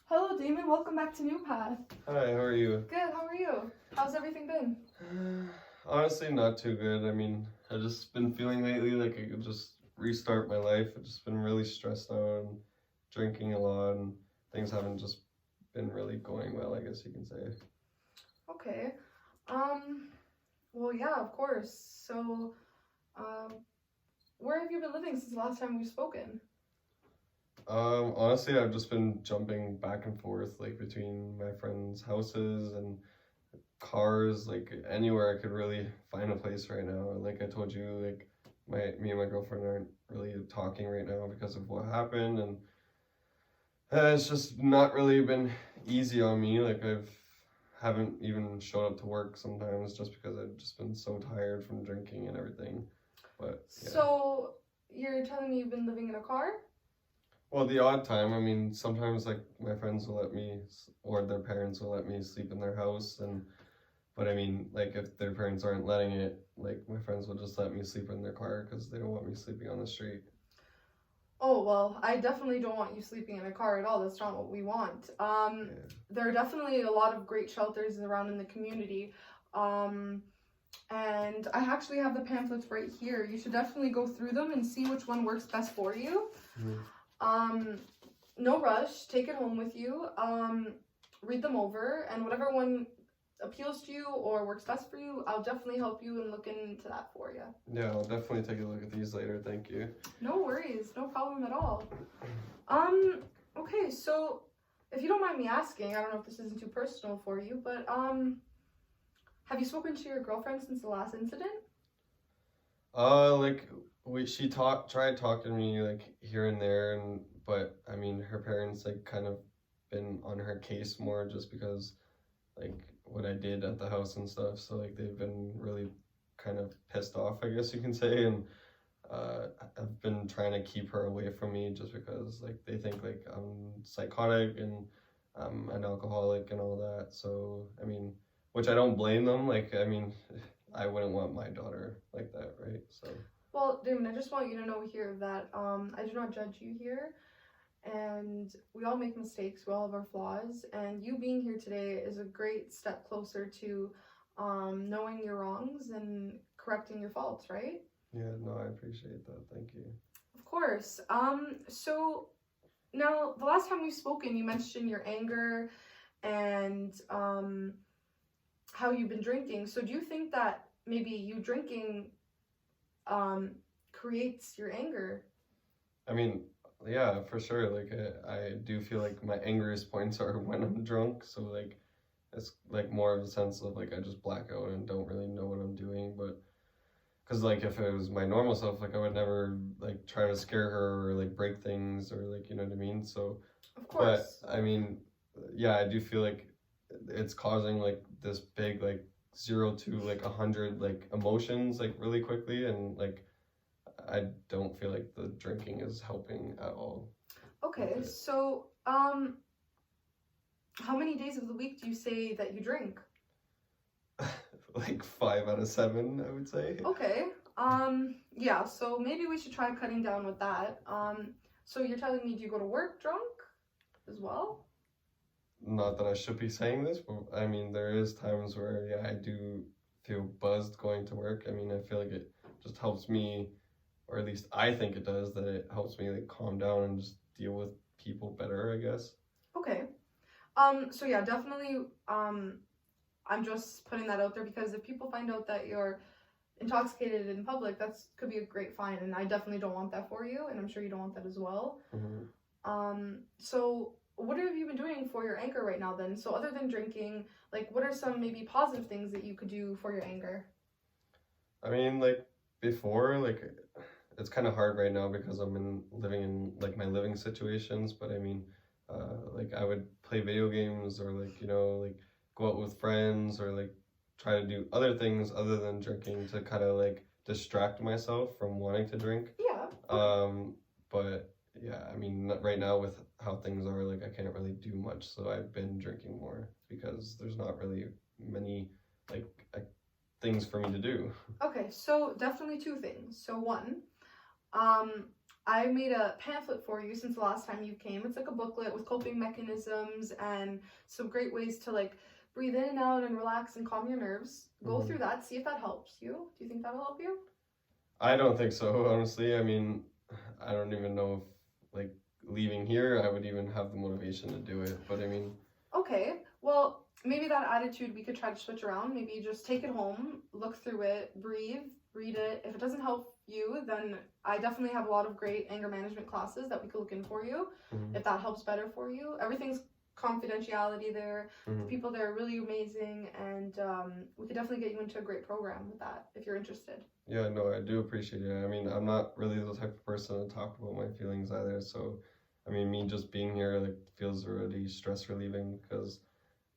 Hello, Damon. Welcome back to NewPath. Hi, how are you? Good. How are you? How's everything been? Honestly, not too good. I've just been feeling lately like I could just restart my life. I've just been really stressed out and drinking a lot, and things haven't just been really going well, I guess you can say. Okay. Well, yeah, of course. So, where have you been living since the last time we've spoken? Honestly, I've just been jumping back and forth like between my friends' houses and cars, like anywhere I could really find a place right now. Like I told you, like me and my girlfriend aren't really talking right now because of what happened, and it's just not really been easy on me. Like haven't even showed up to work sometimes just because I've just been so tired from drinking and everything. But yeah. So, you're telling me you've been living in a car? Well, the odd time, sometimes like my friends will let me, or their parents will let me sleep in their house, but like if their parents aren't letting it, like my friends will just let me sleep in their car because they don't want me sleeping on the street. Oh, well, I definitely don't want you sleeping in a car at all. That's not what we want. There are definitely a lot of great shelters around in the community. And I actually have the pamphlets right here. You should definitely go through them and see which one works best for you. No rush. Take it home with you. Read them over, and whatever one appeals to you or works best for you, I'll definitely help you and look into that for you. Yeah, I'll definitely take a look at these later. Thank you. No worries. No problem at all. Okay, so if you don't mind me asking, I don't know if this isn't too personal for you, but have you spoken to your girlfriend since the last incident? She tried talking to me like here and there, but her parents like kind of been on her case more just because like what I did at the house and stuff. So like they've been really kind of pissed off, I guess you can say, and I've been trying to keep her away from me just because like they think like I'm psychotic and I'm an alcoholic and all that. So which I don't blame them. I wouldn't want my daughter like that, right? So. Well, Damon, I just want you to know here that I do not judge you here, and we all make mistakes. We all have our flaws, and you being here today is a great step closer to knowing your wrongs and correcting your faults, right? Yeah, no, I appreciate that. Thank you. Of course. So now the last time we've spoken, you mentioned your anger and how you've been drinking. So do you think that maybe you drinking creates your anger? Yeah, for sure. Like I do feel like my angriest points are when I'm drunk. So like it's like more of a sense of like I just black out and don't really know what I'm doing. But because like if it was my normal self, like I would never like try to scare her or like break things or like you know what I mean. So of course. But yeah, I do feel like it's causing like this big like 0 to like 100 like emotions like really quickly, and like I don't feel like the drinking is helping at all. Okay, so how many days of the week do you say that you drink? Like 5 out of 7, I would say. Okay. Yeah, so maybe we should try cutting down with that. So you're telling me, do you go to work drunk as well? Not that I should be saying this, but there is times where yeah, I do feel buzzed going to work. I feel like it just helps me, or at least I think it does, that it helps me like calm down and just deal with people better, I guess. Okay. So yeah, definitely, I'm just putting that out there because if people find out that you're intoxicated in public, could be a great fine, and I definitely don't want that for you, and I'm sure you don't want that as well. So what have you been doing for your anger right now then? So other than drinking, like what are some maybe positive things that you could do for your anger? Like before, like it's kind of hard right now because I'm living in like my living situations, but like I would play video games or like like go out with friends or like try to do other things other than drinking to kind of like distract myself from wanting to drink. Yeah. But yeah, right now with how things are, like I can't really do much, so I've been drinking more because there's not really many like things for me to do. Okay, so definitely two things. So one, I made a pamphlet for you since the last time you came. It's like a booklet with coping mechanisms and some great ways to like breathe in and out and relax and calm your nerves. Go through that, see if that helps you. Do you think that'll help you? I don't think so, honestly. I mean, I don't even know if, like, leaving here, I would even have the motivation to do it. But I mean... Okay, well, maybe that attitude we could try to switch around. Maybe just take it home, look through it, breathe, read it. If it doesn't help you, then I definitely have a lot of great anger management classes that we could look in for you, if that helps better for you. Everything's confidentiality there. The people there are really amazing, and we could definitely get you into a great program with that if you're interested. Yeah, no, I do appreciate it. I mean, I'm not really the type of person to talk about my feelings either, so I mean, me just being here like feels already stress relieving because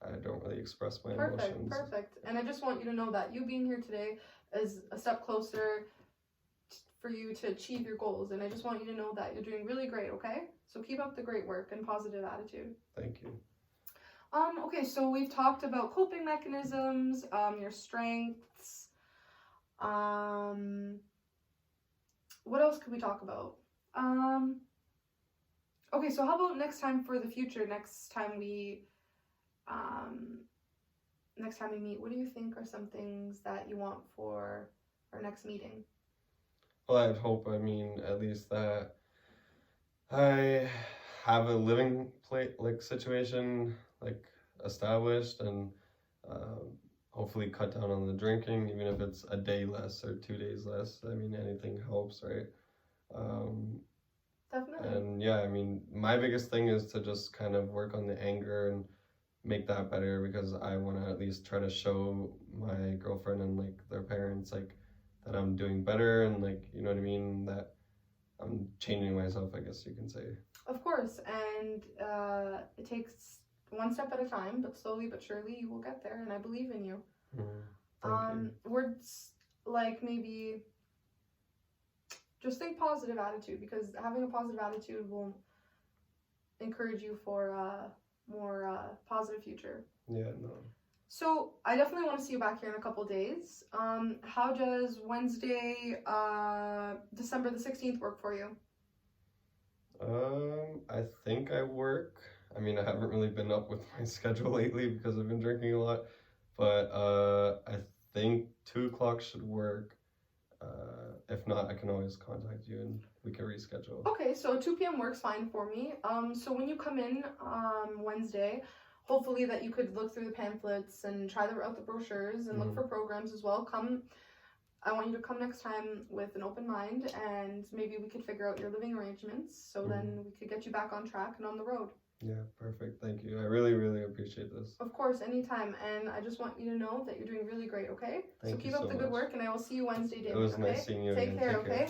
I don't really express my emotions. Perfect. And I just want you to know that you being here today is a step closer for you to achieve your goals, and I just want you to know that you're doing really great, okay? So keep up the great work and positive attitude. Thank you. Okay, so we've talked about coping mechanisms, your strengths. What else could we talk about? Okay, so how about next time for the future, next time we meet, what do you think are some things that you want for our next meeting? Well, I'd hope, I mean, at least that I have a living situation like established, and hopefully cut down on the drinking, even if it's a day less or 2 days less. I mean, anything helps, right? Definitely. And yeah, I mean, my biggest thing is to just kind of work on the anger and make that better, because I want to at least try to show my girlfriend and like their parents like that I'm doing better, and like, you know what I mean, that I'm changing myself, I guess you can say. Of course, and it takes one step at a time, but slowly but surely you will get there, and I believe in you. Thank you. Words like maybe just think positive attitude, because having a positive attitude will encourage you for a more positive future. Yeah, no. So I definitely want to see you back here in a couple days. How does Wednesday, December the 16th work for you? I think I work. I mean, I haven't really been up with my schedule lately because I've been drinking a lot, but I think 2 o'clock should work. If not, I can always contact you and we can reschedule. Okay, so 2 p.m. works fine for me. So when you come in Wednesday, hopefully that you could look through the pamphlets and try out the brochures and look for programs as well. I want you to come next time with an open mind, and maybe we could figure out your living arrangements, so then we could get you back on track and on the road. Yeah, perfect. Thank you. I really, really appreciate this. Of course, anytime. And I just want you to know that you're doing really great, okay? Thank so keep you up so the good much. work, and I will see you Wednesday, Damon. It was nice seeing you again. Take care, okay?